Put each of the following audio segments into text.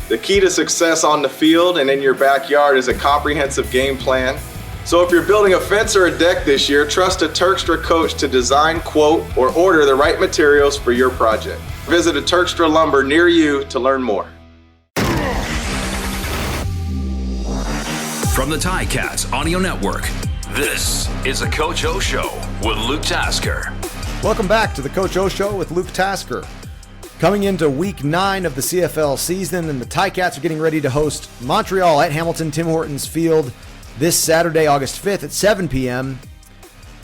The key to success on the field and in your backyard is a comprehensive game plan. So if you're building a fence or a deck this year, trust a Terkstra coach to design, quote, or order the right materials for your project. Visit a Terkstra Lumber near you to learn more. From the Ticats Audio Network, this is the Coach O Show with Luke Tasker. Welcome back to the Coach O Show with Luke Tasker. Coming into week 9 of the CFL season, and the Ticats are getting ready to host Montreal at Hamilton Tim Hortons Field this Saturday, August 5th at 7 p.m.,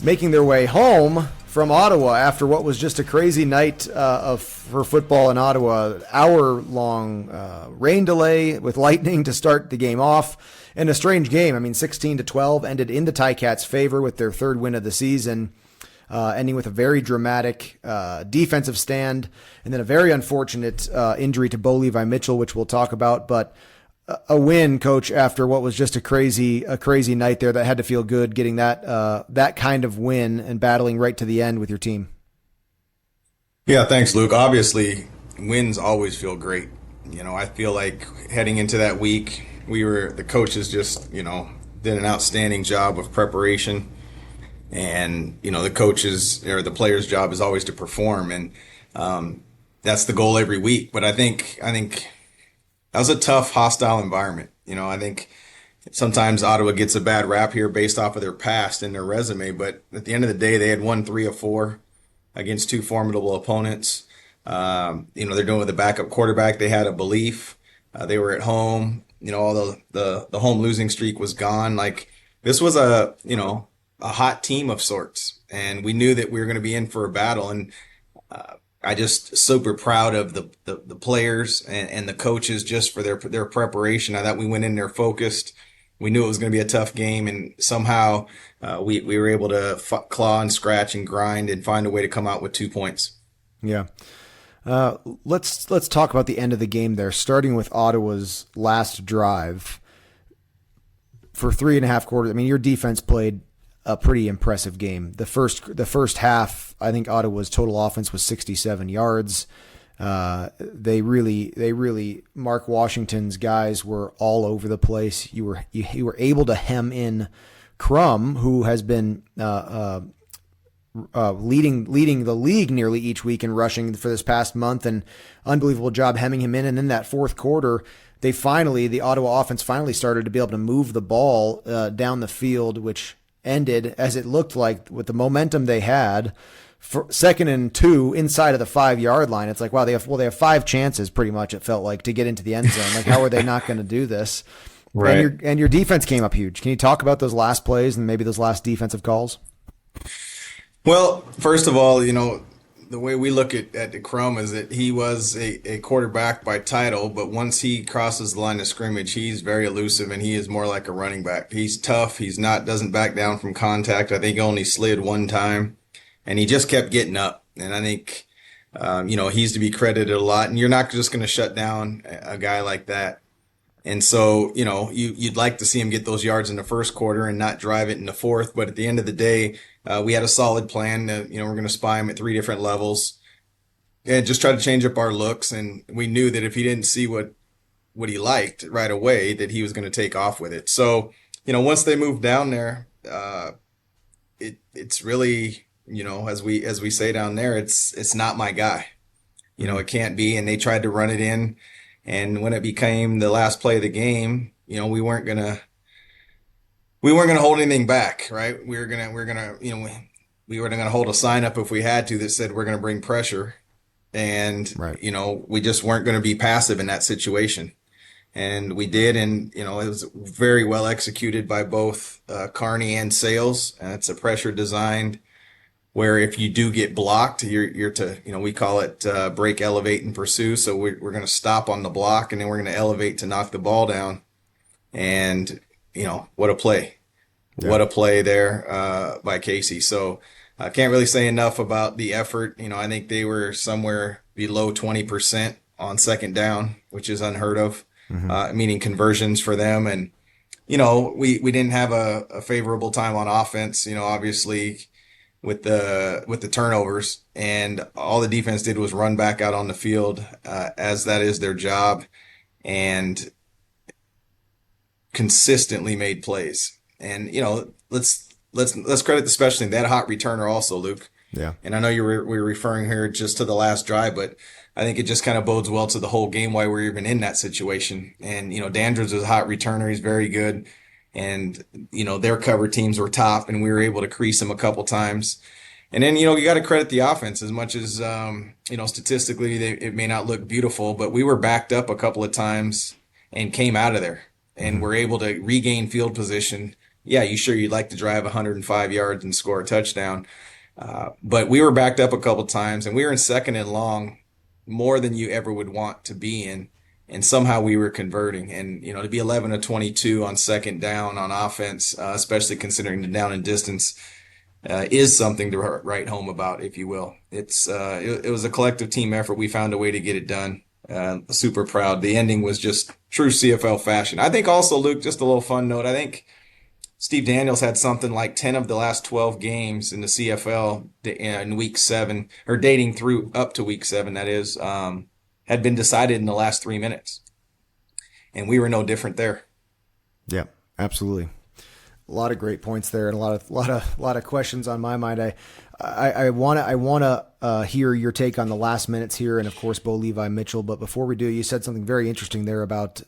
making their way home from Ottawa after what was just a crazy night for football in Ottawa. Hour-long rain delay with lightning to start the game off. And a strange game. 16-12 ended in the Ticats' favor with their third win of the season, ending with a very dramatic defensive stand, and then a very unfortunate injury to Bo Levi Mitchell, which we'll talk about. But a win, Coach, after what was just a crazy night there. That had to feel good, getting that kind of win and battling right to the end with your team. Yeah, thanks, Luke. Obviously, wins always feel great. I feel like heading into that week, the coaches just, did an outstanding job of preparation. And, the coaches or the players' job is always to perform. And that's the goal every week. But I think that was a tough, hostile environment. I think sometimes Ottawa gets a bad rap here based off of their past and their resume. But at the end of the day, they had won 3 of 4 against 2 formidable opponents. They're doing it with a backup quarterback. They had a belief. They were at home. All the home losing streak was gone. Like, this was a hot team of sorts, and we knew that we were going to be in for a battle. And I just super proud of the players and the coaches just for their preparation. I thought we went in there focused. We knew it was going to be a tough game, and somehow we were able to claw and scratch and grind and find a way to come out with 2 points. Yeah. Let's talk about the end of the game there, starting with Ottawa's last drive. For 3.5 quarters, your defense played a pretty impressive game. The first half, I think Ottawa's total offense was 67 yards. They really Mark Washington's guys were all over the place. You were able to hem in Crum, who has been leading the league nearly each week in rushing for this past month, and unbelievable job hemming him in. And in that fourth quarter, the Ottawa offense finally started to be able to move the ball down the field, which ended, as it looked like, with the momentum they had, for 2nd and 2 inside of the 5-yard line. It's like, wow, they have 5 chances pretty much, it felt like, to get into the end zone. Like, how are they not going to do this? Right. And your defense came up huge. Can you talk about those last plays and maybe those last defensive calls? Well, first of all, the way we look at DeCrum is that he was a quarterback by title, but once he crosses the line of scrimmage, he's very elusive, and he is more like a running back. He's tough. Doesn't back down from contact. I think he only slid 1 time, and he just kept getting up. And I think, he's to be credited a lot, and you're not just going to shut down a guy like that. And so, you'd like to see him get those yards in the first quarter and not drive it in the fourth. But at the end of the day, we had a solid plan. We're going to spy him at 3 different levels and just try to change up our looks. And we knew that if he didn't see what he liked right away, that he was going to take off with it. So, once they moved down there, it's really, as we say down there, it's not my guy. It can't be. And they tried to run it in. And when it became the last play of the game, we weren't gonna hold anything back, right? We were gonna hold a sign up if we had to that said we're gonna bring pressure, and right. We just weren't gonna be passive in that situation, and we did, and it was very well executed by both Carney and Sales. And it's a pressure designed where if you do get blocked, you're to, we call it break, elevate, and pursue. So we're going to stop on the block, and then we're going to elevate to knock the ball down. And, what a play. Yeah. What a play there by Casey. So I can't really say enough about the effort. I think they were somewhere below 20% on second down, which is unheard of, meaning conversions for them. And, we didn't have a favorable time on offense, obviously, with the turnovers, and all the defense did was run back out on the field, as that is their job. and consistently made plays. And, let's credit the special team. That hot returner also, Luke. Yeah. And I know we're referring here just to the last drive, but I think it just kind of bodes well to the whole game why we're even in that situation. And, Dandridge was a hot returner. He's very good. And, their cover teams were top, and we were able to crease them a couple times. And then, you got to credit the offense as much as, statistically it may not look beautiful, but we were backed up a couple of times and came out of there and were able to regain field position. Yeah, you'd like to drive 105 yards and score a touchdown. But we were backed up a couple times, and we were in second and long more than you ever would want to be in. And somehow we were converting. And, to be 11 of 22 on second down on offense, especially considering the down and distance, is something to write home about, if you will. It was a collective team effort. We found a way to get it done. Super proud. The ending was just true CFL fashion. I think also, Luke, just a little fun note, I think Steve Daniels had something like 10 of the last 12 games in the CFL in week 7, or dating through up to week 7, that is, had been decided in the last 3 minutes. And we were no different there. Yeah, absolutely. A lot of great points there, and a lot of questions on my mind. I want to hear your take on the last minutes here, and of course Bo Levi Mitchell. But before we do, you said something very interesting there about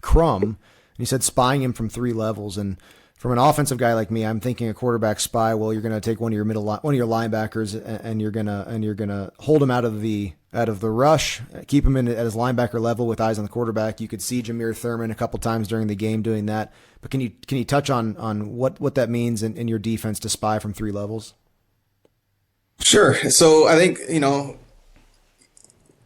Crum, and you said spying him from 3 levels. And from an offensive guy like me, I'm thinking a quarterback spy. Well, you're going to take one of your linebackers, and you're gonna hold him out of the rush, keep him at his linebacker level with eyes on the quarterback. You could see Jameer Thurman a couple times during the game doing that. But can you touch on what that means in your defense to spy from 3 levels? Sure. So I think,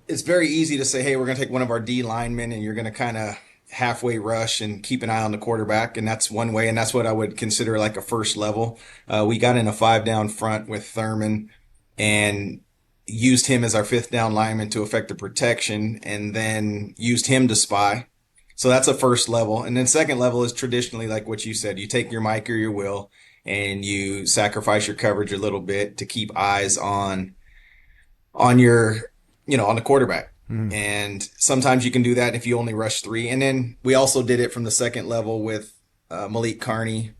it's very easy to say, hey, we're going to take one of our D linemen and you're going to kind of halfway rush and keep an eye on the quarterback. And that's one way. And that's what I would consider like a first level. We got in a 5 down front with Thurman and used him as our 5th down lineman to effect the protection, and then used him to spy. So that's a first level. And then second level is traditionally like what you said. You take your Mike or your Will and you sacrifice your coverage a little bit to keep eyes on your, on the quarterback. And sometimes you can do that if you only rush 3. And then we also did it from the second level with Malik Carney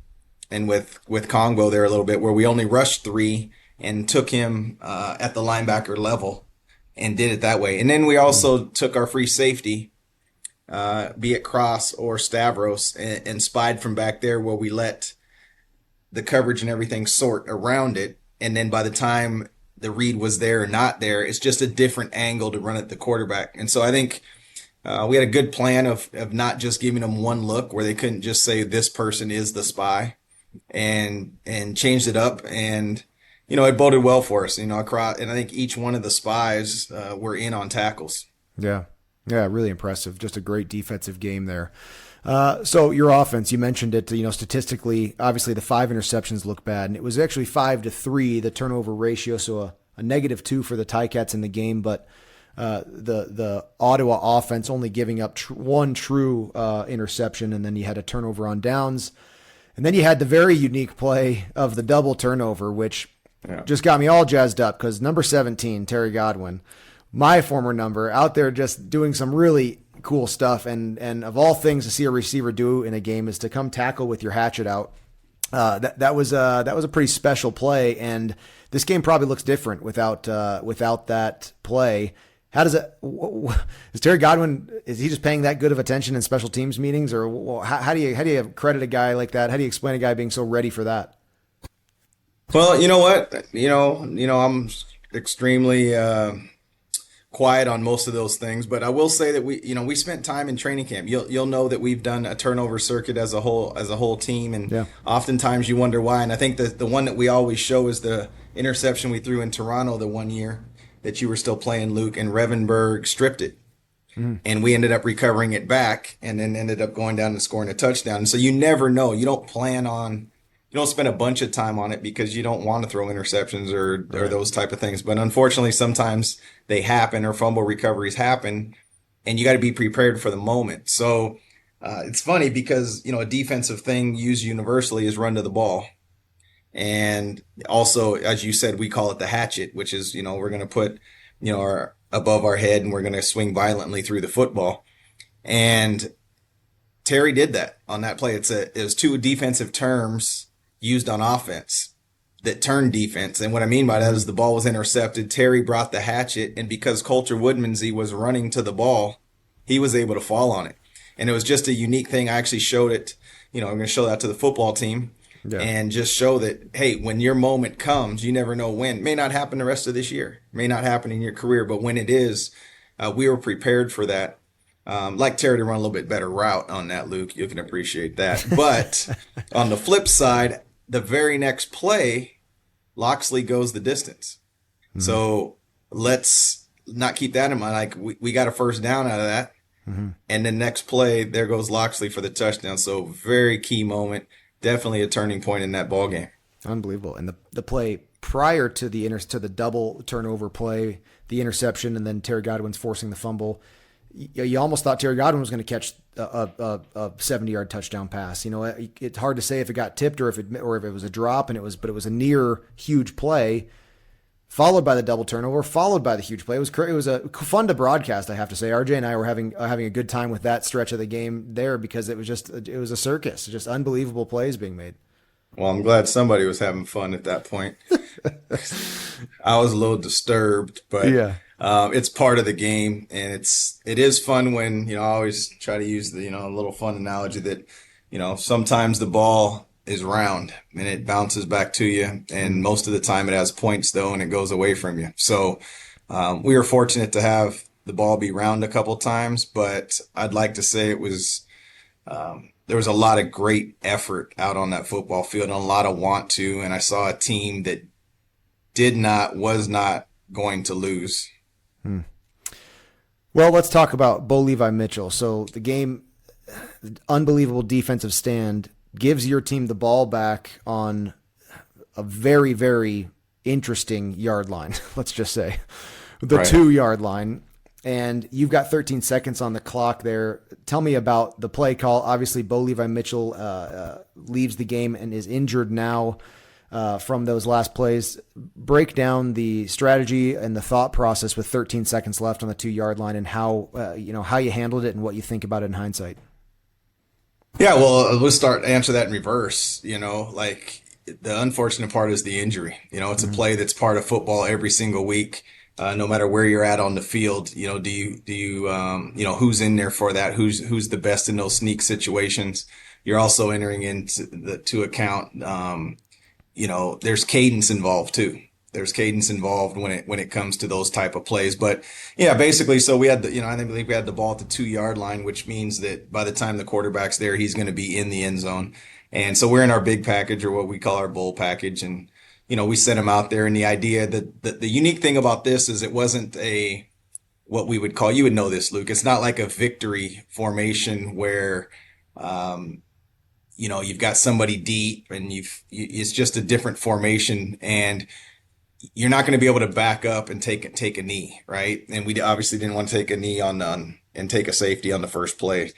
and with Congo there a little bit, where we only rushed 3 and took him at the linebacker level and did it that way. And then we also took our free safety, be it Cross or Stavros, and spied from back there, where we let the coverage and everything sort around it. And then by the time the read was there or not there, it's just a different angle to run at the quarterback. And so I think we had a good plan of not just giving them one look where they couldn't just say this person is the spy, and changed it up. And, it boded well for us, across, and I think each one of the spies were in on tackles. Yeah. Yeah. Really impressive. Just a great defensive game there. So your offense, you mentioned it, statistically, obviously the 5 interceptions look bad, and it was actually 5-3, the turnover ratio. So a -2 for the Ticats in the game, but, the Ottawa offense only giving up one true, interception. And then you had a turnover on downs, and then you had the very unique play of the double turnover, which just got me all jazzed up, because number 17, Terry Godwin, my former number, out there just doing some really cool stuff. And of all things to see a receiver do in a game is to come tackle with your hatchet out. That was a pretty special play. And this game probably looks different without that play. How does it, is Terry Godwin, is he just paying that good of attention in special teams meetings, or how do you credit a guy like that? How do you explain a guy being so ready for that? Well, you know what, I'm extremely, quiet on most of those things, but I will say that we spent time in training camp. You'll know that we've done a turnover circuit as a whole team, and oftentimes you wonder why. And I think the one that we always show is the interception we threw in Toronto the one year that you were still playing, Luke, and Revenberg stripped it, and we ended up recovering it back, and then ended up going down and scoring a touchdown. And so you never know. You don't spend a bunch of time on it because you don't want to throw interceptions or those type of things. But unfortunately, sometimes they happen, or fumble recoveries happen, and you got to be prepared for the moment. So it's funny because, a defensive thing used universally is run to the ball. And also, as you said, we call it the hatchet, which is, we're going to put, our above our head, and we're going to swing violently through the football. And Terry did that on that play. It was two defensive terms used on offense that turned defense. And what I mean by that is the ball was intercepted. Terry brought the hatchet, and because Coulter Woodmansey was running to the ball, he was able to fall on it. And it was just a unique thing. I actually showed it, I'm going to show that to the football team and just show that, hey, when your moment comes, you never know when. It may not happen the rest of this year, it may not happen in your career, but when it is, we were prepared for that. Like Terry to run a little bit better route on that, Luke. You can appreciate that. But on the flip side, the very next play, Loxley goes the distance. Mm-hmm. So let's not keep that in mind. Like we got a first down out of that. Mm-hmm. And the next play, there goes Loxley for the touchdown. So very key moment. Definitely a turning point in that ball game. Unbelievable. And the play prior to the double turnover play, the interception, and then Terry Godwin's forcing the fumble, you almost thought Terry Godwin was going to catch a 70-yard touchdown pass. It's hard to say if it got tipped or if it was a drop, but it was a near huge play, followed by the double turnover, followed by the huge play. It was fun to broadcast, I have to say. RJ and I were having a good time with that stretch of the game there because it was a circus, just unbelievable plays being made. Well, I'm glad somebody was having fun at that point. I was a little disturbed, but yeah. It's part of the game, and it is fun when, I always try to use the, a little fun analogy that, sometimes the ball is round and it bounces back to you, and most of the time it has points though, and it goes away from you. So, we were fortunate to have the ball be round a couple times, but I'd like to say it was, there was a lot of great effort out on that football field and a lot of want to, and I saw a team that was not going to lose. Well, let's talk about Bo Levi Mitchell. So the game, unbelievable defensive stand, gives your team the ball back on a very, very interesting yard line, let's just say. The 2-yard line. And you've got 13 seconds on the clock there. Tell me about the play call. Obviously, Bo Levi Mitchell leaves the game and is injured now from those last plays. Break down the strategy and the thought process with 13 seconds left on the 2-yard line and how you handled it and what you think about it in hindsight. Yeah, well, we'll answer that in reverse. Like the unfortunate part is the injury. It's a play that's part of football every single week. No matter where you're at on the field, do you who's in there for that? Who's the best in those sneak situations? You're also entering into account, there's cadence involved too. There's cadence involved when it comes to those type of plays. But yeah, basically, so we had I believe we had the ball at the 2-yard line, which means that by the time the quarterback's there, he's going to be in the end zone. And so we're in our big package, or what we call our bowl package, and we sent him out there, and the idea that the unique thing about this is it wasn't what we would call, you would know this, Luke. It's not like a victory formation where, you've got somebody deep and it's just a different formation, and you're not going to be able to back up and take a knee, right? And we obviously didn't want to take a knee and take a safety on the first play.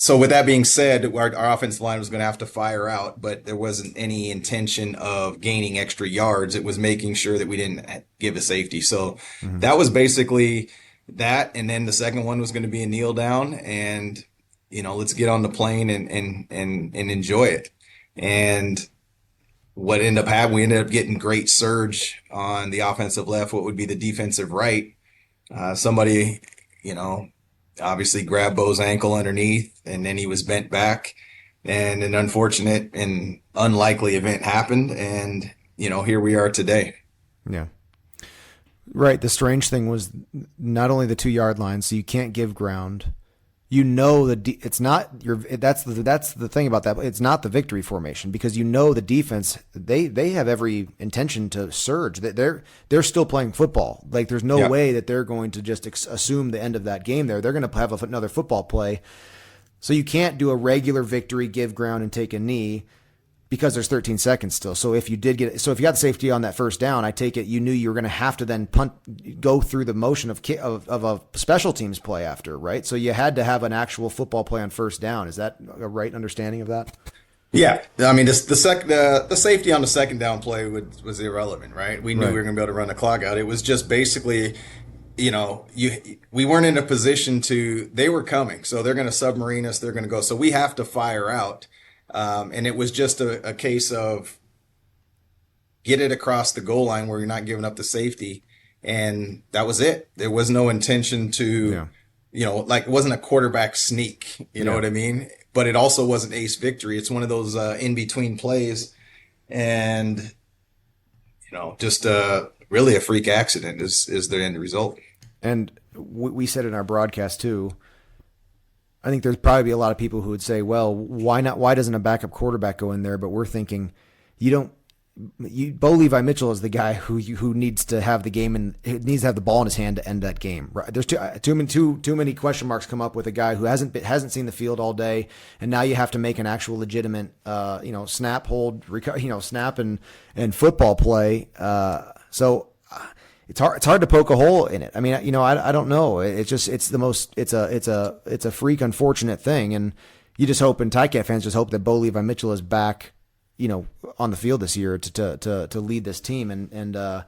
So with that being said, our offensive line was going to have to fire out, but there wasn't any intention of gaining extra yards. It was making sure that we didn't give a safety. So that was basically that. And then the second one was going to be a kneel down, and, let's get on the plane and enjoy it. And what ended up happening, we ended up getting great surge on the offensive left, what would be the defensive right. Somebody, obviously grabbed Bo's ankle underneath, and then he was bent back, and an unfortunate and unlikely event happened. And, here we are today. Yeah. Right. The strange thing was not only the 2-yard line, so you can't give ground. It's not that's the thing about that. It's not the victory formation, because the defense, they have every intention to surge. They're still playing football. Like there's no way that they're going to just assume the end of that game there. They're going to have another football play. So you can't do a regular victory, give ground, and take a knee, because there's 13 seconds still. So if you got the safety on that first down, I take it you knew you were going to have to then go through the motion of a special teams play after, right? So you had to have an actual football play on first down. Is that a right understanding of that? Yeah, I mean, the safety on the second down play was irrelevant, right? We knew we were going to be able to run the clock out. It was just basically, we weren't in a position they were coming. So they're going to submarine us. They're going to go. So we have to fire out. And it was just a case of get it across the goal line where you're not giving up the safety. And that was it. There was no intention to, like it wasn't a quarterback sneak, you know what I mean? But it also wasn't ace victory. It's one of those in-between plays. And, just really a freak accident is the end result. And we said in our broadcast too, I think there's probably a lot of people who would say, well, why not? Why doesn't a backup quarterback go in there? But we're thinking Bo Levi Mitchell is the guy who needs to have the game and needs to have the ball in his hand to end that game. Right? There's too many question marks come up with a guy who hasn't seen the field all day, and now you have to make an actual legitimate, snap, hold, snap and football play. So it's hard to poke a hole in it. I mean, I don't know. It's a freak unfortunate thing, and you just hope, and Ticat fans just hope that Bo Levi Mitchell is back, on the field this year to lead this team. And are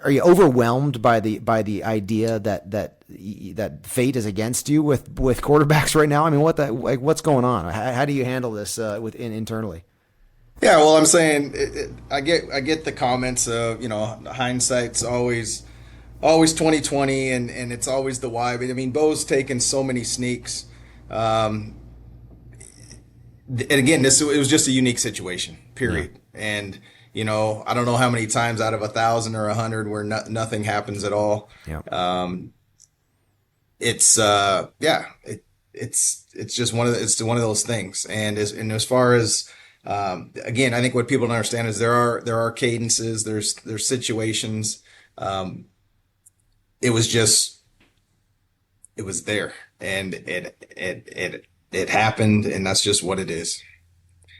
you overwhelmed by the idea that fate is against you with quarterbacks right now? I mean, what's going on? How do you handle this internally? Yeah, well, I'm saying I get the comments of hindsight's always 20/20 and it's always the why. But I mean, Bo's taken so many sneaks. And again, it was just a unique situation, period. Yeah. And, I don't know how many times out of 1,000 or 100 where nothing happens at all. Yeah. It's just one of those things. And as far as, again, I think what people don't understand is there are cadences, there's situations. It was there and it happened, and that's just what it is.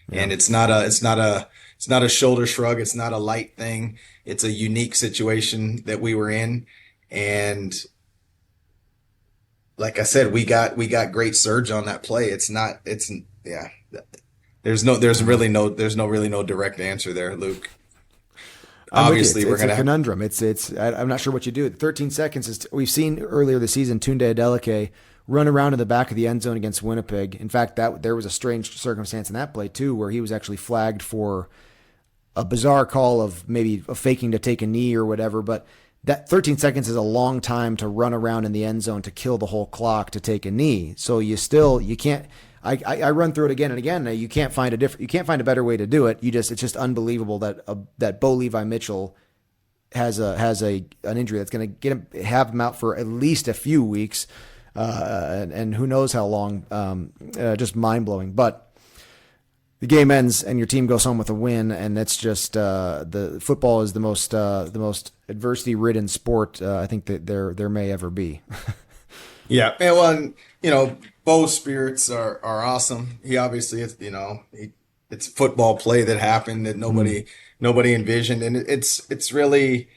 Yeah. And it's not a shoulder shrug. It's not a light thing. It's a unique situation that we were in. And like I said, we got great surge on that play. There's really no direct answer there, Luke. Obviously, it's a conundrum. I'm not sure what you do. 13 seconds is, we've seen earlier this season, Tunde Adeleke run around in the back of the end zone against Winnipeg. In fact, there was a strange circumstance in that play too, where he was actually flagged for a bizarre call of maybe faking to take a knee or whatever. But that 13 seconds is a long time to run around in the end zone to kill the whole clock to take a knee. So you can't. I run through it again and again. You can't find a better way to do it. It's just unbelievable that Bo Levi Mitchell has an injury that's going to have him out for at least a few weeks. And who knows how long, just mind blowing, but the game ends and your team goes home with a win. And that's just, the football is the most adversity ridden sport, I think that there may ever be. Yeah. Well, Bo's spirits are awesome. He obviously, it's football play that happened that nobody envisioned. And it's really,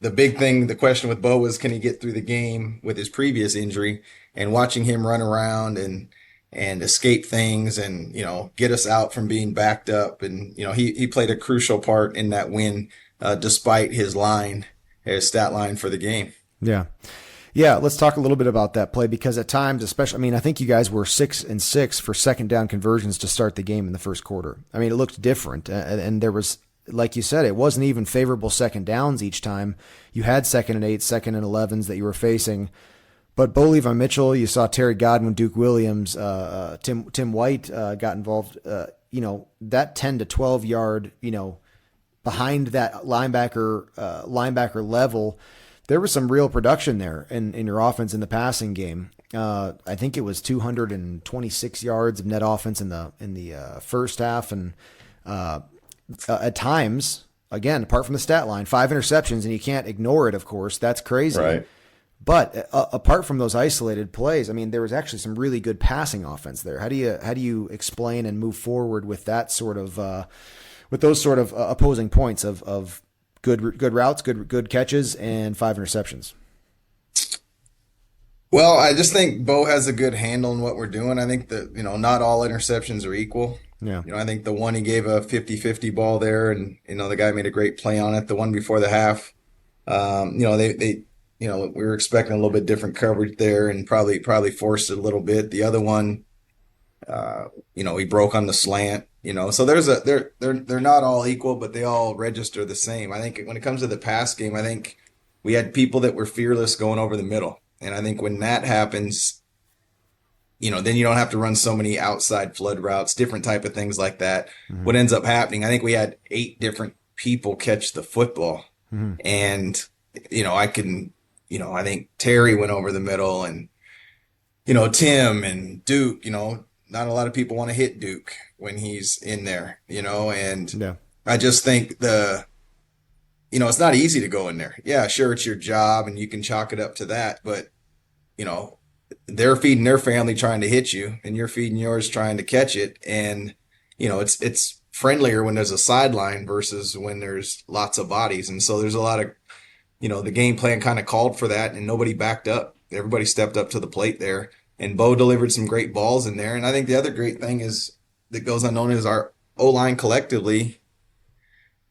the big thing, the question with Bo was, can he get through the game with his previous injury? And watching him run around and escape things and, get us out from being backed up. And, he played a crucial part in that win, despite his stat line for the game. Yeah. Yeah. Let's talk a little bit about that play, because at times, especially, I think you guys were 6-6 for second down conversions to start the game in the first quarter. I mean, it looked different, and there was, like you said, it wasn't even favorable second downs each time. You had 2nd and 8, 2nd and 11s that you were facing. But Bo Levi Mitchell, you saw Terry Godwin, Duke Williams, Tim White got involved. That 10 to 12 yard, behind that linebacker level, there was some real production there in your offense in the passing game. I think it was 226 yards of net offense in the first half, and at times, again, apart from the stat line, 5 interceptions, and you can't ignore it, of course. That's crazy. Right. But apart from those isolated plays, I mean, there was actually some really good passing offense there. How do you explain and move forward with that sort of with those sort of opposing points of good routes, good catches, and 5 interceptions? Well, I just think Bo has a good handle on what we're doing. I think that, not all interceptions are equal. Yeah. I think the one he gave a 50-50 ball there, and the guy made a great play on it. The one before the half, they we were expecting a little bit different coverage there, and probably forced it a little bit. The other one, he broke on the slant. So they're not all equal, but they all register the same. I think when it comes to the pass game, I think we had people that were fearless going over the middle, and I think when that happens, then you don't have to run so many outside flood routes, different type of things like that. Mm-hmm. What ends up happening, I think we had 8 different people catch the football. Mm-hmm. And, I think Terry went over the middle, and, Tim and Duke, not a lot of people want to hit Duke when he's in there, and yeah. I just think it's not easy to go in there. Yeah, sure, it's your job and you can chalk it up to that, but, they're feeding their family trying to hit you, and you're feeding yours trying to catch it. And, it's friendlier when there's a sideline versus when there's lots of bodies. And so there's a lot of, the game plan kind of called for that, and nobody backed up. Everybody stepped up to the plate there, and Bo delivered some great balls in there. And I think the other great thing that goes unknown is our O-line collectively,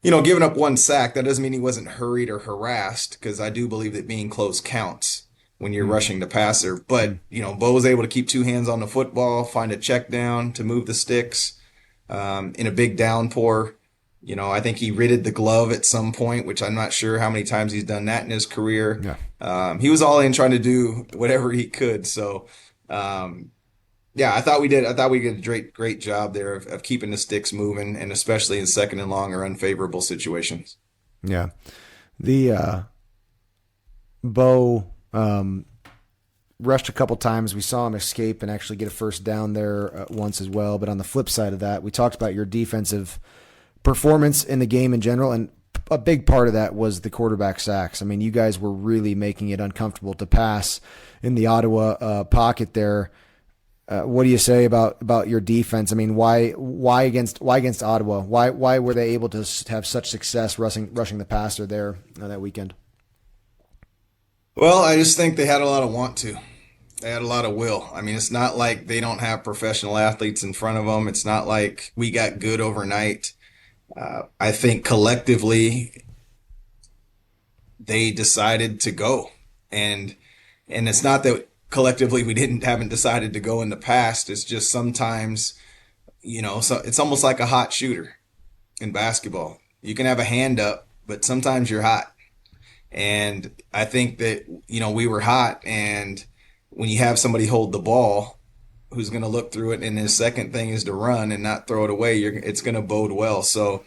giving up 1 sack. That doesn't mean he wasn't hurried or harassed, because I do believe that being close counts when you're rushing the passer. But, Bo was able to keep 2 hands on the football, find a check down to move the sticks in a big downpour. I think he ridded the glove at some point, which I'm not sure how many times he's done that in his career. Yeah. He was all in trying to do whatever he could. So, I thought we did a great job there of keeping the sticks moving, and especially in second and long or unfavorable situations. Yeah. The Bo rushed a couple times. We saw him escape and actually get a first down there once as well. But on the flip side of that, we talked about your defensive performance in the game in general, and a big part of that was the quarterback sacks. I mean, you guys were really making it uncomfortable to pass in the Ottawa pocket there. What do you say about your defense? I mean, why against Ottawa? Why were they able to have such success rushing the passer there that weekend? Well, I just think they had a lot of want to. They had a lot of will. I mean, it's not like they don't have professional athletes in front of them. It's not like we got good overnight. I think collectively they decided to go, and it's not that collectively we haven't decided to go in the past. It's just sometimes, so it's almost like a hot shooter in basketball. You can have a hand up, but sometimes you're hot. And I think that, we were hot, and when you have somebody hold the ball who's going to look through it, and his second thing is to run and not throw it away, it's going to bode well. So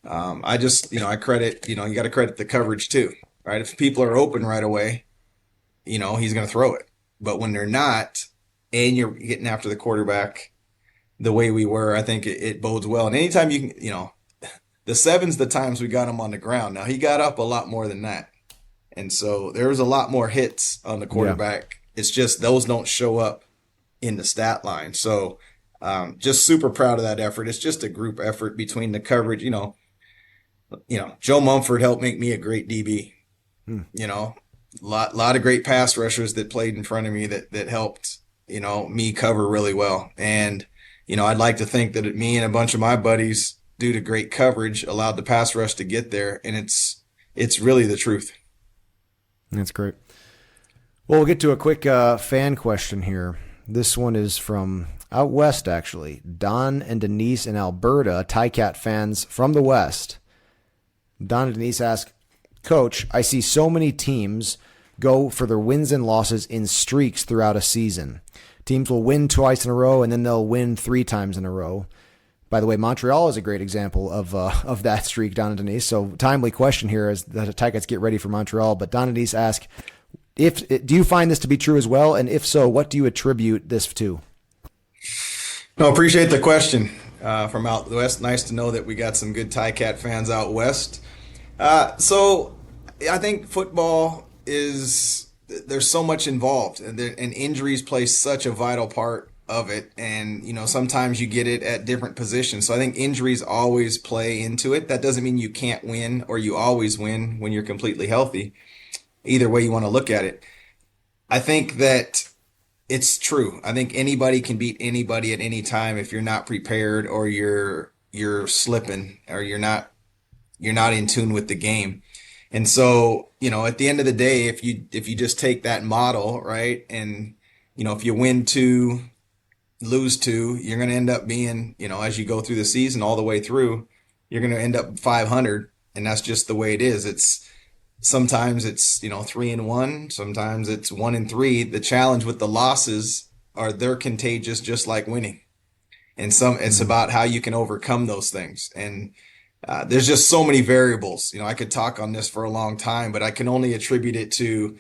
I just, I credit, you got to credit the coverage too, right? If people are open right away, he's going to throw it. But when they're not, and you're getting after the quarterback the way we were, I think it bodes well. And anytime you can, the 7's the times we got him on the ground. Now, he got up a lot more than that. And so there was a lot more hits on the quarterback. Yeah. It's just those don't show up in the stat line. So just super proud of that effort. It's just a group effort between the coverage. Joe Mumford helped make me a great DB. Lot of great pass rushers that played in front of me that helped, me cover really well. And, I'd like to think that me and a bunch of my buddies, due to great coverage, allowed the pass rush to get there. And it's really the truth. That's great. Well, we'll get to a quick fan question here. This one is from out west, actually. Don and Denise in Alberta, Ticat fans from the West. Don and Denise ask, Coach, I see so many teams go for their wins and losses in streaks throughout a season. Teams will win twice in a row, and then they'll win 3 times in a row. By the way, Montreal is a great example of that streak, Don and Denise. So timely question here as the Ticats get ready for Montreal. But Don and Denise ask, do you find this to be true as well? And if so, what do you attribute this to? No, appreciate the question from out west. Nice to know that we got some good Ticat fans out west. So I think football there's so much involved, and injuries play such a vital part of it. And, sometimes you get it at different positions. So I think injuries always play into it. That doesn't mean you can't win or you always win when you're completely healthy. Either way you want to look at it. I think that, it's true. I think anybody can beat anybody at any time if you're not prepared, or you're slipping, or you're not in tune with the game. And so, at the end of the day, if you just take that model, right, and if you win 2, lose 2, you're going to end up being, as you go through the season all the way through, you're going to end up 500, and that's just the way it is. Sometimes it's 3-1, sometimes it's 1-3. The challenge with the losses are they're contagious, just like winning. And it's about how you can overcome those things. And there's just so many variables. I could talk on this for a long time, but I can only attribute it to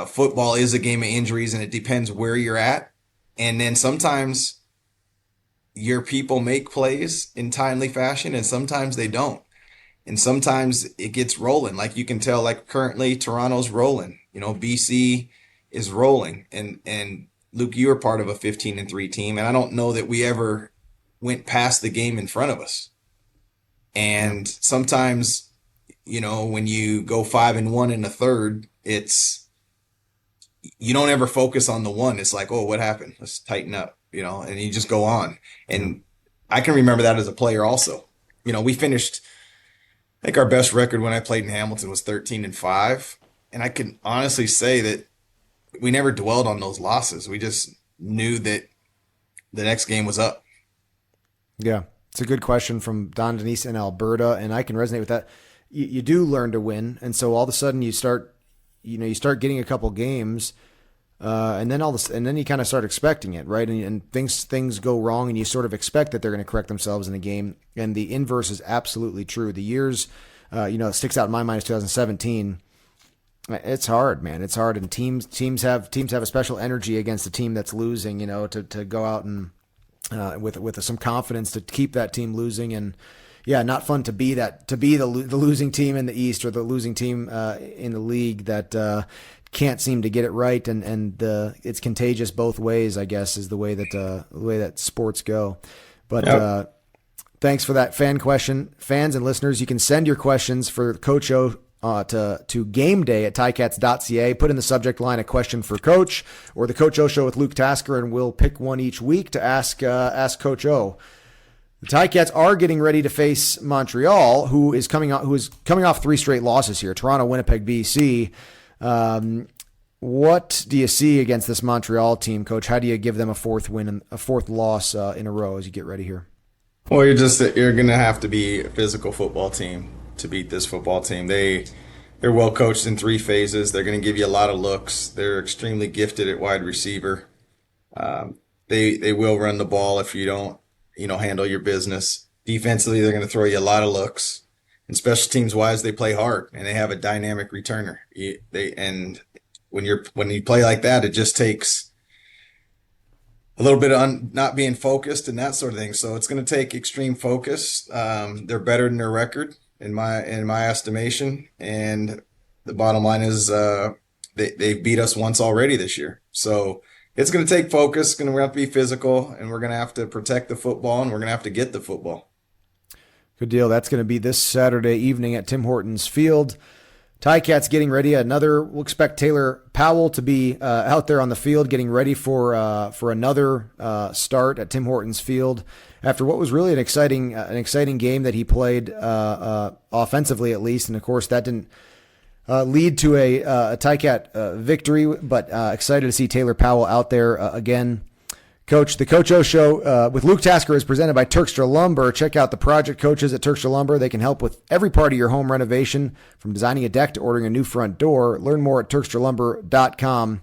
football is a game of injuries, and it depends where you're at. And then sometimes your people make plays in timely fashion, and sometimes they don't. And sometimes it gets rolling. Like you can tell, like currently Toronto's rolling. BC is rolling. And Luke, you were part of a 15-3 team, and I don't know that we ever went past the game in front of us. And sometimes, when you go 5-1 in the third, you don't ever focus on the one. It's like, oh, what happened? Let's tighten up, and you just go on. And I can remember that as a player also. We finished, I think our best record when I played in Hamilton was 13-5. And I can honestly say that we never dwelled on those losses. We just knew that the next game was up. Yeah. It's a good question from Don Denise in Alberta, and I can resonate with that. You do learn to win, and so all of a sudden you start getting a couple games, and then you kind of start expecting it, right? And things go wrong, and you sort of expect that they're going to correct themselves in a game. And the inverse is absolutely true. The years, it sticks out in my mind is 2017. It's hard, man. It's hard, and teams have a special energy against a team that's losing. To go out and with some confidence to keep that team losing. And yeah, not fun to be the losing team in the East, or the losing team in the league that can't seem to get it right. And it's contagious both ways, I guess, is the way that sports go. But yep. Thanks for that fan question. Fans and listeners, you can send your questions for Coach O to gameday@ticats.ca. Put in the subject line a question for Coach, or the Coach O Show with Luke Tasker, and we'll pick one each week to ask Coach O. The Ticats are getting ready to face Montreal, who is coming off 3 straight losses here: Toronto, Winnipeg, BC. What do you see against this Montreal team, Coach? How do you give them a 4th win and a 4th loss in a row as you get ready here? Well, you're going to have to be a physical football team to beat this football team. They're well coached in 3 phases. They're going to give you a lot of looks. They're extremely gifted at wide receiver. They will run the ball if you don't, handle your business. Defensively, they're going to throw you a lot of looks. And special teams wise, they play hard, and they have a dynamic returner. And when you play like that, it just takes a little bit of not being focused and that sort of thing. So it's going to take extreme focus. They're better than their record in my estimation, and the bottom line is they've beat us once already this year. So it's going to take focus. We're going to have to be physical, and we're going to have to protect the football, and we're going to have to get the football. Good deal. That's going to be this Saturday evening at Tim Hortons Field. Ticats getting ready. We'll expect Taylor Powell to be out there on the field getting ready for another start at Tim Hortons Field after what was really an exciting game that he played offensively, at least. And of course, that didn't lead to a Ticat victory, but excited to see Taylor Powell out there again. Coach, the Coach O Show with Luke Tasker is presented by Turkstra Lumber. Check out the project coaches at Turkstra Lumber. They can help with every part of your home renovation, from designing a deck to ordering a new front door. Learn more at TurkstraLumber.com.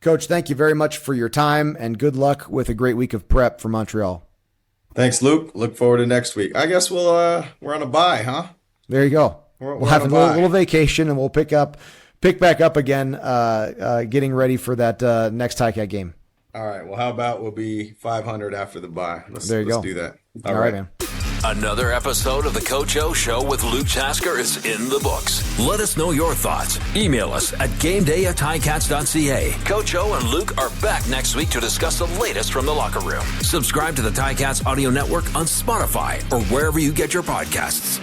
Coach, thank you very much for your time, and good luck with a great week of prep for Montreal. Thanks, Luke. Look forward to next week. I guess we're on a bye, huh? There you go. We'll have a little vacation, and we'll pick back up again, getting ready for that next Ticat game. All right. Well, how about we'll be 500 after the bye? Let's do that. All right, man. Another episode of the Coach O Show with Luke Tasker is in the books. Let us know your thoughts. Email us at gameday@ticats.ca. Coach O and Luke are back next week to discuss the latest from the locker room. Subscribe to the Ticats Audio Network on Spotify or wherever you get your podcasts.